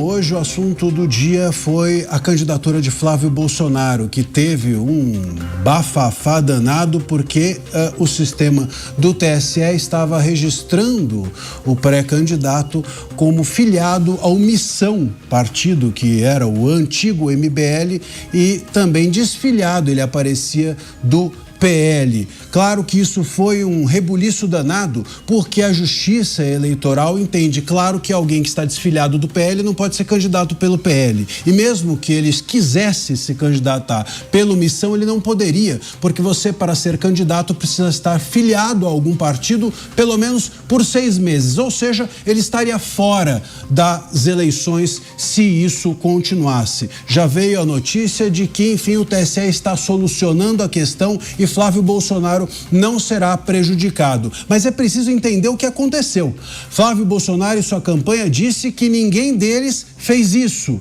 Hoje o assunto do dia foi a candidatura de Flávio Bolsonaro, que teve um bafafá danado porque o sistema do TSE estava registrando o pré-candidato como filiado ao Missão, partido que era o antigo MBL, e também desfiliado, ele aparecia do PL. Claro que isso foi um rebuliço danado, porque a Justiça Eleitoral entende, claro, que alguém que está desfiliado do PL não pode ser candidato pelo PL. E mesmo que ele quisesse se candidatar pelo Missão, ele não poderia, porque você, para ser candidato, precisa estar filiado a algum partido pelo menos por 6 meses. Ou seja, ele estaria fora das eleições se isso continuasse. Já veio a notícia de que, enfim, o TSE está solucionando a questão e Flávio Bolsonaro não será prejudicado. Mas é preciso entender o que aconteceu. Flávio Bolsonaro e sua campanha disse que ninguém deles fez isso.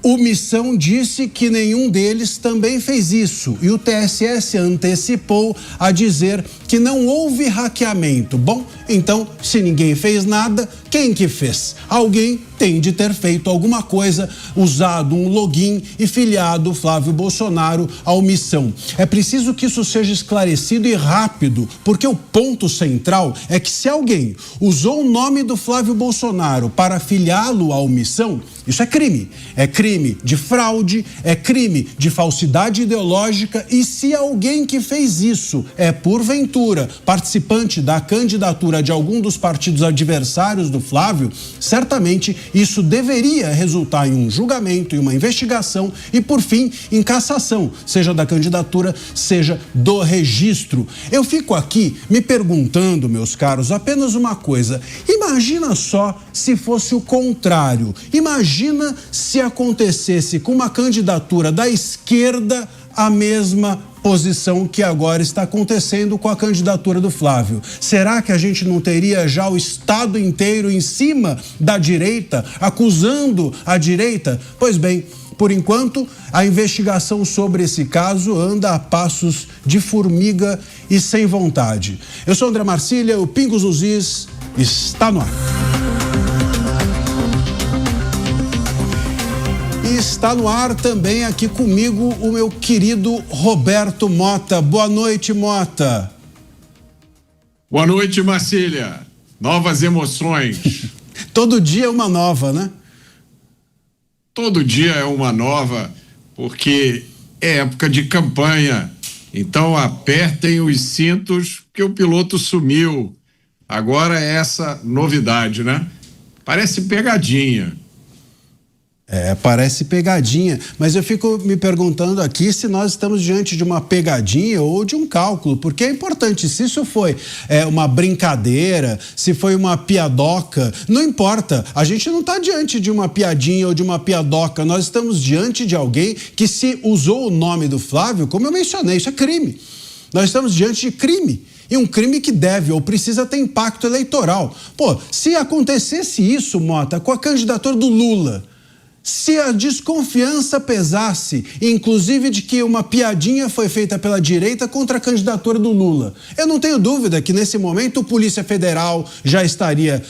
O Missão disse que nenhum deles também fez isso. E o TSE se antecipou a dizer que não houve hackeamento. Bom, então, se ninguém fez nada, quem que fez? Alguém tem de ter feito alguma coisa, usado um login e filiado Flávio Bolsonaro ao Missão. É preciso que isso seja esclarecido e rápido, porque o ponto central é que se alguém usou o nome do Flávio Bolsonaro para filiá-lo ao Missão, isso é crime. É crime de fraude, é crime de falsidade ideológica, e se alguém que fez isso é, porventura, participante da candidatura de algum dos partidos adversários do Flávio, certamente isso deveria resultar em um julgamento, em uma investigação e, por fim, em cassação, seja da candidatura, seja do registro. Eu fico aqui me perguntando, meus caros, apenas uma coisa. Imagina só se fosse o contrário. Imagina se acontecesse com uma candidatura da esquerda a mesma posição que agora está acontecendo com a candidatura do Flávio. Será que a gente não teria já o Estado inteiro em cima da direita, acusando a direita? Pois bem, por enquanto, a investigação sobre esse caso anda a passos de formiga e sem vontade. Eu sou André Marcília, o Pingos nos Is está no ar. E está no ar também aqui comigo o meu querido Roberto Mota. Boa noite, Mota. Boa noite, Marcília. Novas emoções. Todo dia é uma nova, né? Todo dia é uma nova, porque é época de campanha. Então apertem os cintos, que o piloto sumiu. Agora é essa novidade, né? Parece pegadinha. Parece pegadinha, mas eu fico me perguntando aqui se nós estamos diante de uma pegadinha ou de um cálculo, porque é importante, se isso foi uma brincadeira, se foi uma piadoca, não importa, a gente não está diante de uma piadinha ou de uma piadoca, nós estamos diante de alguém que se usou o nome do Flávio, como eu mencionei, isso é crime, nós estamos diante de crime. E um crime que deve ou precisa ter impacto eleitoral. Pô, se acontecesse isso, Mota, com a candidatura do Lula, se a desconfiança pesasse, inclusive de que uma piadinha foi feita pela direita contra a candidatura do Lula, eu não tenho dúvida que nesse momento a Polícia Federal já estaria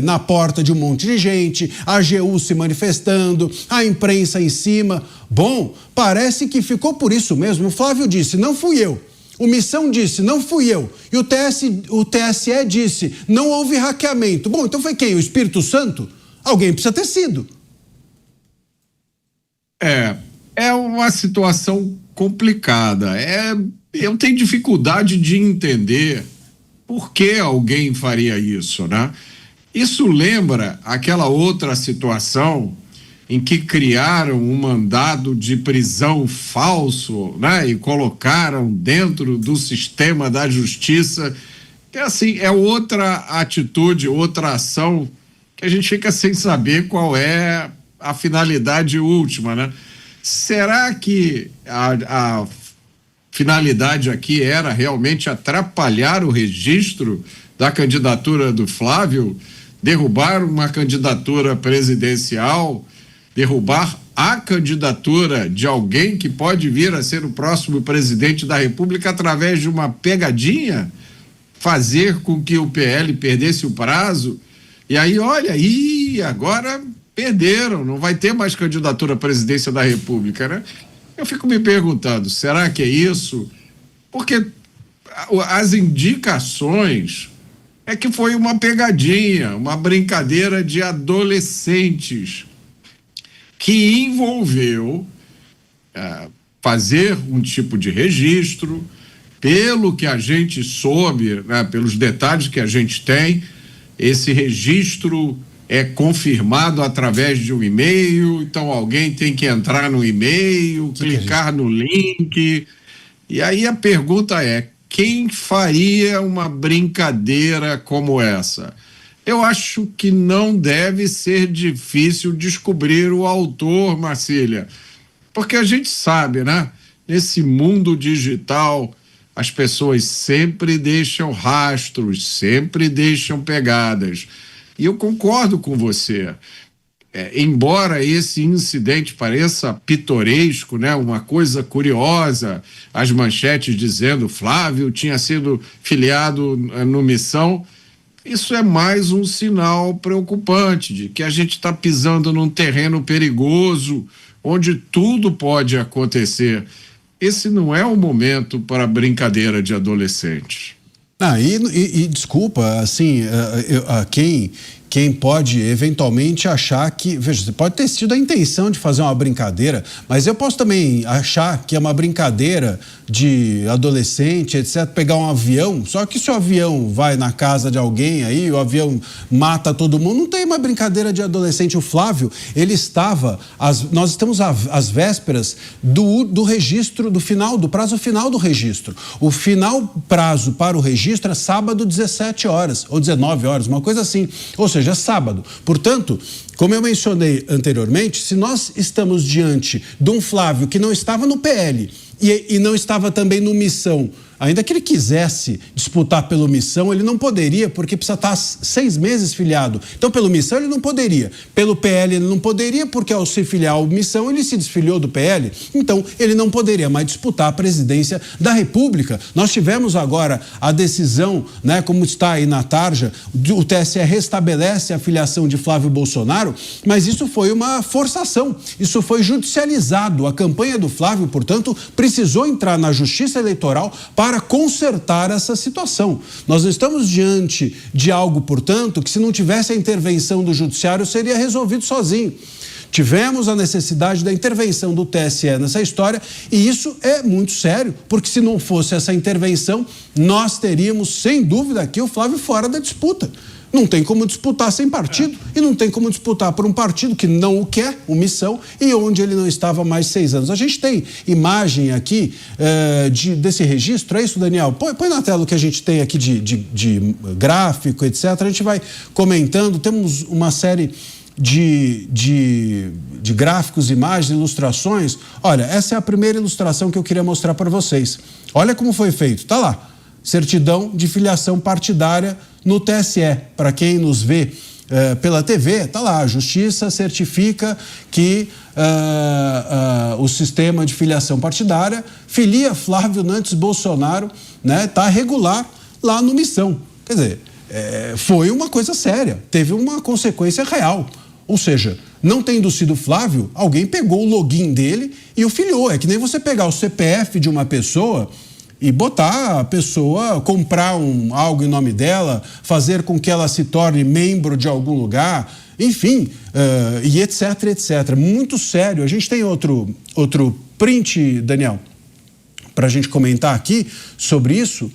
na porta de um monte de gente, a AGU se manifestando, a imprensa em cima. Bom, parece que ficou por isso mesmo. O Flávio disse, não fui eu. O Missão disse, não fui eu. E o TSE disse, não houve hackeamento. Bom, então foi quem? O Espírito Santo? Alguém precisa ter sido. É uma situação complicada. Eu tenho dificuldade de entender por que alguém faria isso, né? Isso lembra aquela outra situação em que criaram um mandado de prisão falso, né? E colocaram dentro do sistema da justiça, que assim, é outra atitude, outra ação que a gente fica sem saber qual é a finalidade última, né? Será que a finalidade aqui era realmente atrapalhar o registro da candidatura do Flávio, derrubar uma candidatura presidencial, derrubar a candidatura de alguém que pode vir a ser o próximo presidente da República através de uma pegadinha, fazer com que o PL perdesse o prazo? E aí, olha, agora perderam, não vai ter mais candidatura à presidência da República, né? Eu fico me perguntando, será que é isso? Porque as indicações é que foi uma pegadinha, uma brincadeira de adolescentes que envolveu fazer um tipo de registro, pelo que a gente soube, né, pelos detalhes que a gente tem, esse registro é confirmado através de um e-mail, então alguém tem que entrar no e-mail, clicar no link, e aí a pergunta é, quem faria uma brincadeira como essa? Eu acho que não deve ser difícil descobrir o autor, Marcília, porque a gente sabe, né? Nesse mundo digital, as pessoas sempre deixam rastros, sempre deixam pegadas. E eu concordo com você. Embora esse incidente pareça pitoresco, né? Uma coisa curiosa, as manchetes dizendo Flávio tinha sido filiado no Missão, isso é mais um sinal preocupante de que a gente está pisando num terreno perigoso, onde tudo pode acontecer. Esse não é o momento para brincadeira de adolescentes. Desculpa, assim, quem pode eventualmente achar que, veja, você pode ter tido a intenção de fazer uma brincadeira, mas eu posso também achar que é uma brincadeira de adolescente, etc., pegar um avião, só que se o avião vai na casa de alguém aí, o avião mata todo mundo, não tem uma brincadeira de adolescente. O Flávio, ele estava, nós estamos às vésperas do registro, do prazo final do registro. O prazo para o registro é sábado, 17 horas, ou 19 horas, uma coisa assim, ou seja, sábado. Portanto, como eu mencionei anteriormente, se nós estamos diante de um Flávio que não estava no PL e não estava também no Missão, ainda que ele quisesse disputar pelo Missão, ele não poderia, porque precisa estar 6 meses filiado. Então, pelo Missão, ele não poderia. Pelo PL, ele não poderia, porque ao se filiar ao Missão, ele se desfiliou do PL. Então, ele não poderia mais disputar a presidência da República. Nós tivemos agora a decisão, né, como está aí na tarja, o TSE restabelece a filiação de Flávio Bolsonaro, mas isso foi uma forçação, isso foi judicializado. A campanha do Flávio, portanto, precisou entrar na Justiça Eleitoral para consertar essa situação. Nós estamos diante de algo, portanto, que se não tivesse a intervenção do Judiciário seria resolvido sozinho. Tivemos a necessidade da intervenção do TSE nessa história e isso é muito sério, porque se não fosse essa intervenção, nós teríamos, sem dúvida, aqui o Flávio fora da disputa. Não tem como disputar sem partido e não tem como disputar por um partido que não o quer, o Missão, e onde ele não estava há mais de 6 anos. A gente tem imagem aqui desse registro, é isso, Daniel? Põe na tela o que a gente tem aqui de gráfico, etc. A gente vai comentando, temos uma série de gráficos, imagens, ilustrações. Olha, essa é a primeira ilustração que eu queria mostrar para vocês. Olha como foi feito, tá lá. Certidão de filiação partidária no TSE. Para quem nos vê pela TV, tá lá, a Justiça certifica que o sistema de filiação partidária filia Flávio Nantes Bolsonaro, né, tá regular lá no Missão. Quer dizer, foi uma coisa séria, teve uma consequência real. Ou seja, não tendo sido Flávio, alguém pegou o login dele e o filiou. É que nem você pegar o CPF de uma pessoa e botar a pessoa, comprar algo em nome dela, fazer com que ela se torne membro de algum lugar, enfim, e etc, etc. Muito sério. A gente tem outro print, Daniel, para a gente comentar aqui sobre isso?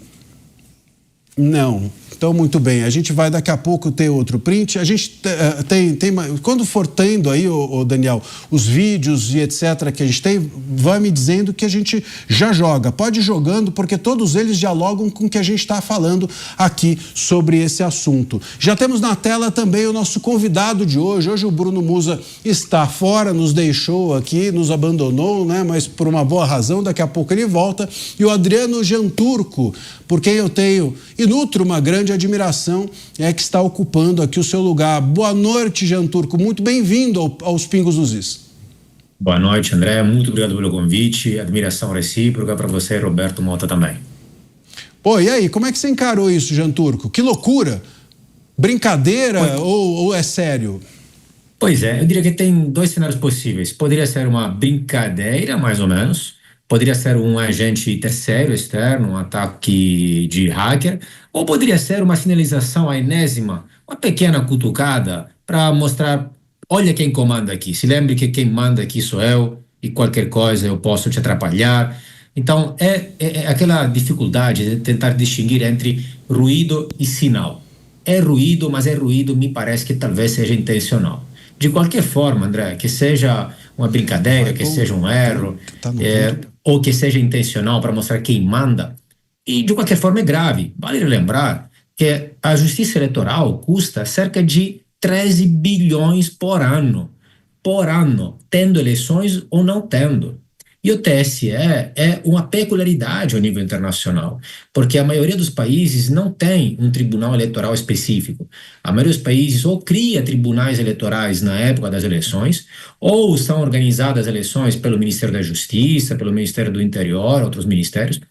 Não. Então, muito bem, a gente vai daqui a pouco ter outro print. A gente tem quando for tendo aí, Daniel, os vídeos e etc. que a gente tem, vai me dizendo que a gente já joga. Pode ir jogando, porque todos eles dialogam com o que a gente está falando aqui sobre esse assunto. Já temos na tela também o nosso convidado de hoje. Hoje o Bruno Musa está fora, nos deixou aqui, nos abandonou, né? Mas por uma boa razão, daqui a pouco ele volta. E o Adriano Janturco, por quem eu tenho e nutro uma grande admiração, que está ocupando aqui o seu lugar. Boa noite, Janturco. Muito bem-vindo aos Pingos dos Is. Boa noite, André. Muito obrigado pelo convite. Admiração recíproca para você, Roberto Mota, também. Pô, e aí, como é que você encarou isso, Janturco? Que loucura! Brincadeira ou é sério? Pois é, eu diria que tem dois cenários possíveis. Poderia ser uma brincadeira, mais ou menos. Poderia ser um agente terceiro, externo, um ataque de hacker. Ou poderia ser uma sinalização, a enésima, uma pequena cutucada para mostrar: olha quem comanda aqui. Se lembre que quem manda aqui sou eu e qualquer coisa eu posso te atrapalhar. Então, é aquela dificuldade de tentar distinguir entre ruído e sinal. É ruído, mas é ruído, me parece que talvez seja intencional. De qualquer forma, André, que seja uma brincadeira, que seja um erro, ou que seja intencional para mostrar quem manda, e de qualquer forma é grave. Vale lembrar que a justiça eleitoral custa cerca de 13 bilhões por ano, tendo eleições ou não tendo. E o TSE é uma peculiaridade ao nível internacional, porque a maioria dos países não tem um tribunal eleitoral específico. A maioria dos países ou cria tribunais eleitorais na época das eleições, ou são organizadas eleições pelo Ministério da Justiça, pelo Ministério do Interior, outros ministérios,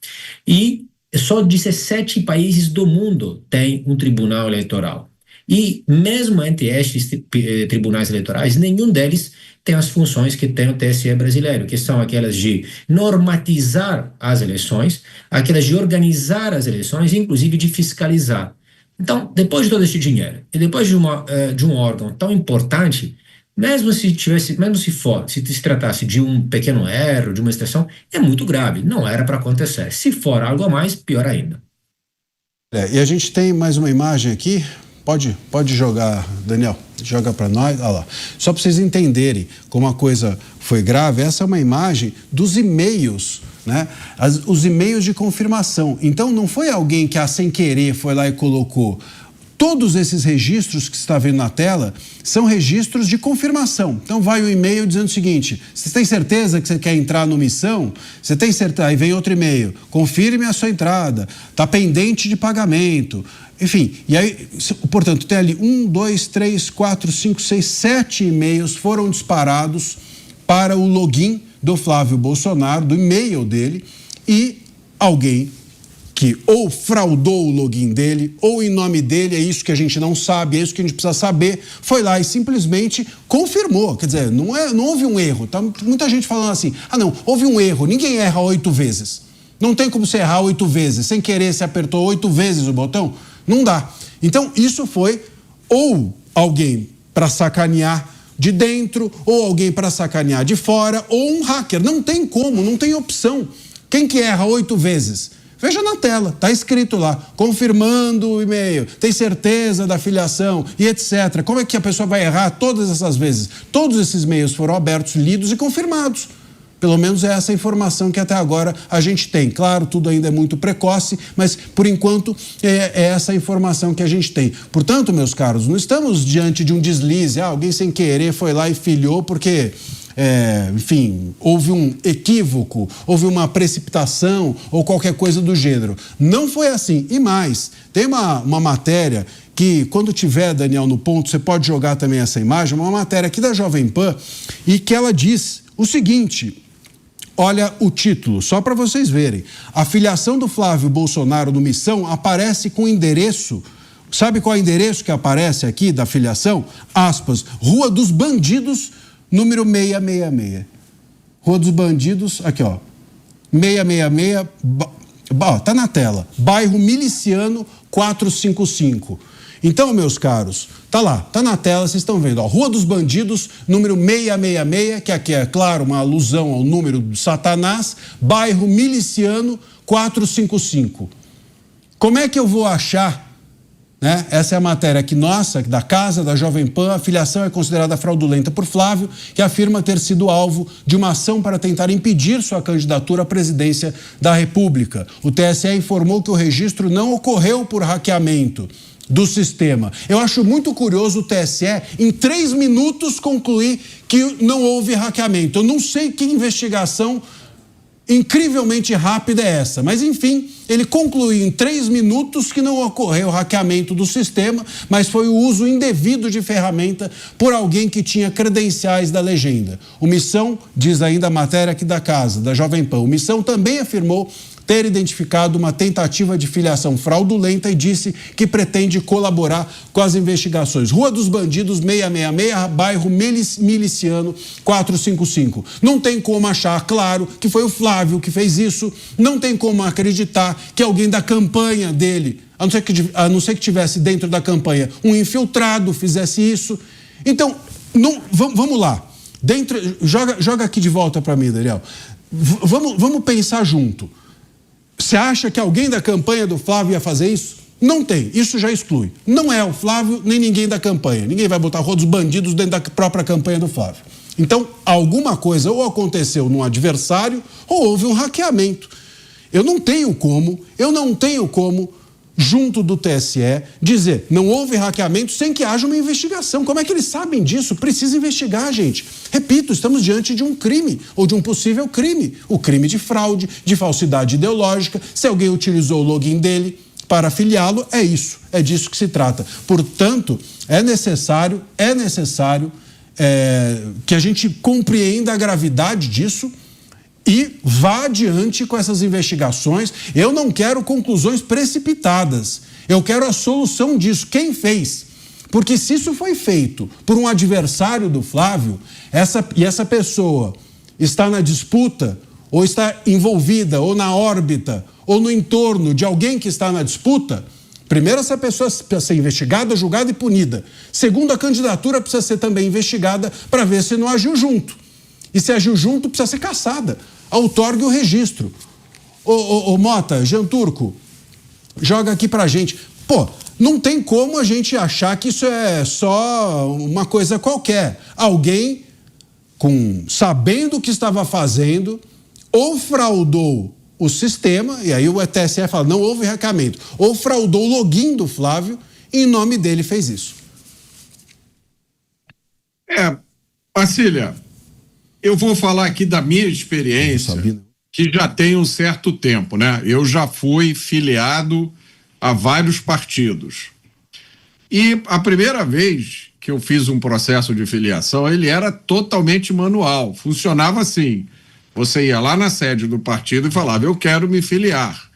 e só 17 países do mundo têm um tribunal eleitoral. E mesmo entre estes tribunais eleitorais, nenhum deles tem as funções que tem o TSE brasileiro, que são aquelas de normatizar as eleições, aquelas de organizar as eleições e inclusive de fiscalizar. Então, depois de todo este dinheiro e depois de um órgão tão importante, se tratasse de um pequeno erro, de uma exceção, é muito grave, não era para acontecer. Se for algo a mais, pior ainda. E a gente tem mais uma imagem aqui. Pode jogar, Daniel, joga para nós, olha lá. Só para vocês entenderem como a coisa foi grave, essa é uma imagem dos e-mails, né? Os e-mails de confirmação. Então não foi alguém que sem querer foi lá e colocou. Todos esses registros que você está vendo na tela são registros de confirmação. Então vai o e-mail dizendo o seguinte: você tem certeza que você quer entrar no Missão? Você tem certeza? Aí vem outro e-mail: confirme a sua entrada, está pendente de pagamento. Enfim, e aí, portanto, tem ali 1, 2, 3, 4, 5, 6, 7 e-mails foram disparados para o login do Flávio Bolsonaro, do e-mail dele, e alguém que ou fraudou o login dele, ou em nome dele, é isso que a gente não sabe, é isso que a gente precisa saber, foi lá e simplesmente confirmou. Quer dizer, não houve um erro. Tá muita gente falando assim: ah, não, houve um erro, ninguém erra 8 vezes. Não tem como você errar 8 vezes. Sem querer, você apertou 8 vezes o botão. Não dá. Então, isso foi ou alguém para sacanear de dentro, ou alguém para sacanear de fora, ou um hacker. Não tem como, não tem opção. Quem que erra 8 vezes? Veja na tela, está escrito lá, confirmando o e-mail, tem certeza da filiação e etc. Como é que a pessoa vai errar todas essas vezes? Todos esses e-mails foram abertos, lidos e confirmados. Pelo menos é essa informação que até agora a gente tem. Claro, tudo ainda é muito precoce, mas por enquanto é essa informação que a gente tem. Portanto, meus caros, não estamos diante de um deslize. Alguém sem querer foi lá e filhou porque, enfim, houve um equívoco, houve uma precipitação ou qualquer coisa do gênero. Não foi assim. E mais, tem uma matéria que, quando tiver, Daniel, no ponto, você pode jogar também essa imagem, uma matéria aqui da Jovem Pan, e que ela diz o seguinte. Olha o título, só para vocês verem. A filiação do Flávio Bolsonaro no Missão aparece com endereço. Sabe qual é o endereço que aparece aqui da filiação? Aspas, Rua dos Bandidos, número 666. Rua dos Bandidos, aqui ó, 666, tá na tela. Bairro Miliciano 455. Então, meus caros, tá lá, tá na tela, vocês estão vendo, ó, Rua dos Bandidos, número 666, que aqui é, claro, uma alusão ao número de Satanás, bairro Miliciano 455. Como é que eu vou achar, né? Essa é a matéria aqui nossa, da casa da Jovem Pan. A filiação é considerada fraudulenta por Flávio, que afirma ter sido alvo de uma ação para tentar impedir sua candidatura à presidência da República. O TSE informou que o registro não ocorreu por hackeamento do sistema. Eu acho muito curioso o TSE, em 3 minutos, concluir que não houve hackeamento. Eu não sei que investigação incrivelmente rápida é essa, mas enfim, ele concluiu em 3 minutos que não ocorreu hackeamento do sistema, mas foi o uso indevido de ferramenta por alguém que tinha credenciais da legenda. O Missão, diz ainda a matéria aqui da casa, da Jovem Pan, o Missão também afirmou ter identificado uma tentativa de filiação fraudulenta e disse que pretende colaborar com as investigações. Rua dos Bandidos, 666, bairro Miliciano, 455. Não tem como achar claro que foi o Flávio que fez isso, não tem como acreditar que alguém da campanha dele, a não ser que tivesse dentro da campanha um infiltrado, fizesse isso. Então, vamos lá. Joga aqui de volta para mim, Daniel. Vamos pensar junto. Você acha que alguém da campanha do Flávio ia fazer isso? Não tem, isso já exclui. Não é o Flávio nem ninguém da campanha. Ninguém vai botar a Rua dos Bandidos dentro da própria campanha do Flávio. Então, alguma coisa ou aconteceu num adversário ou houve um hackeamento. Eu não tenho como, junto do TSE, dizer não houve hackeamento sem que haja uma investigação. Como é que eles sabem disso? Precisa investigar, gente. Repito, estamos diante de um crime ou de um possível crime. O crime de fraude, de falsidade ideológica. Se alguém utilizou o login dele para afiliá-lo, é isso. É disso que se trata. Portanto, é necessário que a gente compreenda a gravidade disso e vá adiante com essas investigações. Eu não quero conclusões precipitadas. Eu quero a solução disso. Quem fez? Porque se isso foi feito por um adversário do Flávio, essa pessoa está na disputa, ou está envolvida, ou na órbita, ou no entorno de alguém que está na disputa, primeiro, essa pessoa precisa ser investigada, julgada e punida. Segundo, a candidatura precisa ser também investigada para ver se não agiu junto. E se agiu junto, precisa ser cassada. Outorgue o registro. Ô Mota, Jean Turco, joga aqui pra gente. Pô, não tem como a gente achar que isso é só uma coisa qualquer. Alguém, sabendo o que estava fazendo, ou fraudou o sistema, e aí o TSE fala, não houve hackeamento, ou fraudou o login do Flávio e em nome dele fez isso. Marcília, eu vou falar aqui da minha experiência, que já tem um certo tempo, né? Eu já fui filiado a vários partidos. E a primeira vez que eu fiz um processo de filiação, ele era totalmente manual. Funcionava assim. Você ia lá na sede do partido e falava, eu quero me filiar.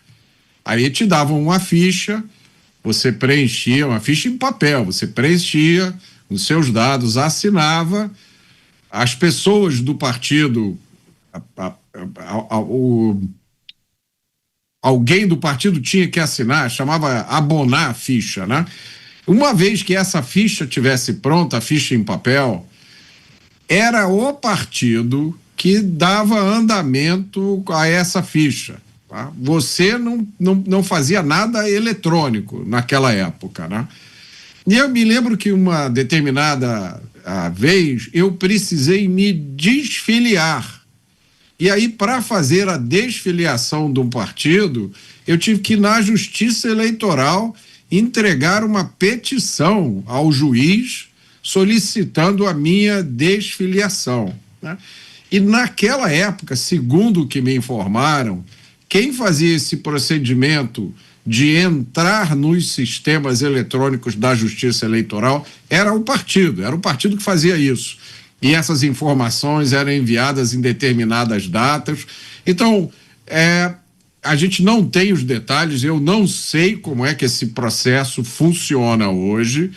Aí te davam uma ficha, você preenchia, uma ficha em papel, você preenchia os seus dados, assinava. As pessoas do partido, alguém do partido tinha que assinar, chamava abonar a ficha, né? Uma vez que essa ficha tivesse pronta, a ficha em papel, era o partido que dava andamento a essa ficha. Tá? Você não fazia nada eletrônico naquela época, né? E eu me lembro que uma determinada vez eu precisei me desfiliar. E aí, para fazer a desfiliação de um partido, eu tive que ir na Justiça Eleitoral entregar uma petição ao juiz solicitando a minha desfiliação, né? E naquela época, segundo o que me informaram, quem fazia esse procedimento de entrar nos sistemas eletrônicos da Justiça Eleitoral era o partido que fazia isso. E essas informações eram enviadas em determinadas datas. Então, a gente não tem os detalhes, eu não sei como é que esse processo funciona hoje.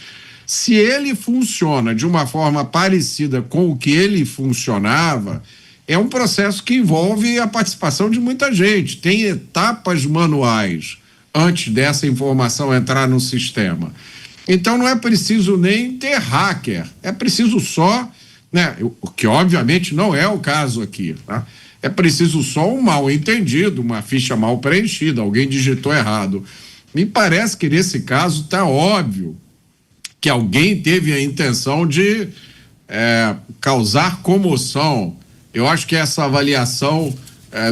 Se ele funciona de uma forma parecida com o que ele funcionava, é um processo que envolve a participação de muita gente. Tem etapas manuais antes dessa informação entrar no sistema. Então não é preciso nem ter hacker, é preciso só, né, o que obviamente não é o caso aqui, tá? É preciso só um mal entendido, uma ficha mal preenchida, alguém digitou errado. Me parece que nesse caso está óbvio que alguém teve a intenção de causar comoção. Eu acho que essa avaliação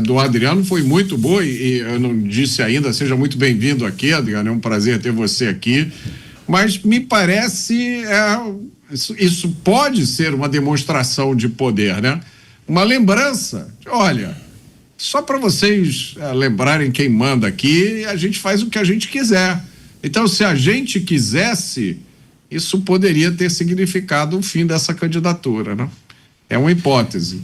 do Adriano foi muito boa e eu não disse ainda, seja muito bem-vindo aqui, Adriano, é um prazer ter você aqui, mas me parece, isso pode ser uma demonstração de poder, né? Uma lembrança, olha, só para vocês lembrarem quem manda aqui, a gente faz o que a gente quiser. Então, se a gente quisesse, isso poderia ter significado o fim dessa candidatura, né? É uma hipótese.